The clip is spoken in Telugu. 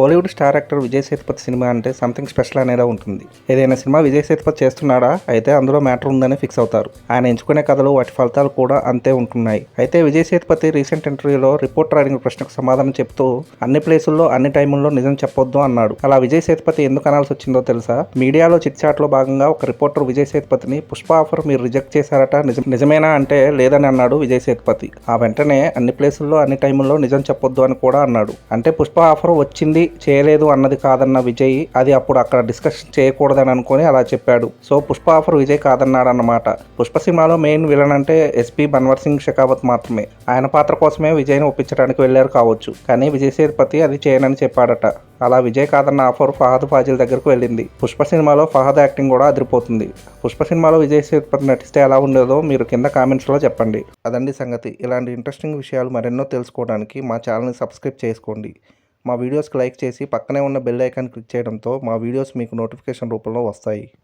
Bollywood star actor Vijay Sethupathi cinema అంటే సంథింగ్ స్పెషల్ అనేలా ఉంటుంది. ఏదైనా సినిమా విజయ్ సేతుపతి చేస్తున్నాడా అయితే అందులో మ్యాటర్ ఉందని ఫిక్స్ అవుతారు. ఆయన ఎంచుకునే కథలు వాటి ఫలితాలు కూడా అంతే ఉంటున్నాయి. అయితే విజయ్ సేతుపతి రీసెంట్ ఇంటర్వ్యూలో రిపోర్టర్ అడిగిన ప్రశ్నకు సమాధానం చెప్తూ అన్ని ప్లేసుల్లో అన్ని టైముల్లో నిజం చెప్పొద్దు అన్నాడు. అలా విజయ్ సేతుపతి ఎందుకు అనాల్సి వచ్చిందో తెలుసా? మీడియాలో చిట్చాట్లో భాగంగా ఒక రిపోర్టర్ విజయ్ సేతుపతిని పుష్ప ఆఫర్ మీరు రిజెక్ట్ చేశారట నిజమేనా అంటే లేదని అన్నాడు విజయ్ సేతుపతి. ఆ వెంటనే అన్ని ప్లేసుల్లో అన్ని టైముల్లో నిజం చెప్పొద్దు అని కూడా అన్నాడు. అంటే పుష్ప ఆఫర్ వచ్చింది చేయలేదు అన్నది కాదన్న విజయ్ అది అప్పుడు అక్కడ డిస్కషన్ చేయకూడదని అనుకుని అలా చెప్పాడు. సో పుష్ప ఆఫర్ విజయ్ కాదన్నాడు అన్నమాట. పుష్ప సినిమాలో మెయిన్ విలన్ అంటే ఎస్పీ బన్వర్ సింగ్ షెకావత్ మాత్రమే. ఆయన పాత్ర కోసమే విజయ్ని ఒప్పించడానికి వెళ్లారు కావచ్చు, కానీ విజయ్ సేతుపతి అది చేయనని చెప్పాడట. అలా విజయ్ కాదన్న ఆఫర్ ఫహద్ ఫాజిల్ దగ్గరకు వెళ్ళింది. పుష్ప సినిమాలో ఫహద్ యాక్టింగ్ కూడా అదిరిపోతుంది. పుష్ప సినిమాలో విజయ్ సేతుపతి నటిస్తే ఎలా ఉండేదో మీరు కింద కామెంట్స్లో చెప్పండి. అదండి సంగతి. ఇలాంటి ఇంట్రెస్టింగ్ విషయాలు మరెన్నో తెలుసుకోవడానికి మా ఛానల్ని సబ్స్క్రైబ్ చేసుకోండి. మా వీడియోస్కి లైక్ చేసి పక్కనే ఉన్న బెల్ ఐకాన్ క్లిక్ చేయడంతో మా వీడియోస్ మీకు నోటిఫికేషన్ రూపంలో వస్తాయి.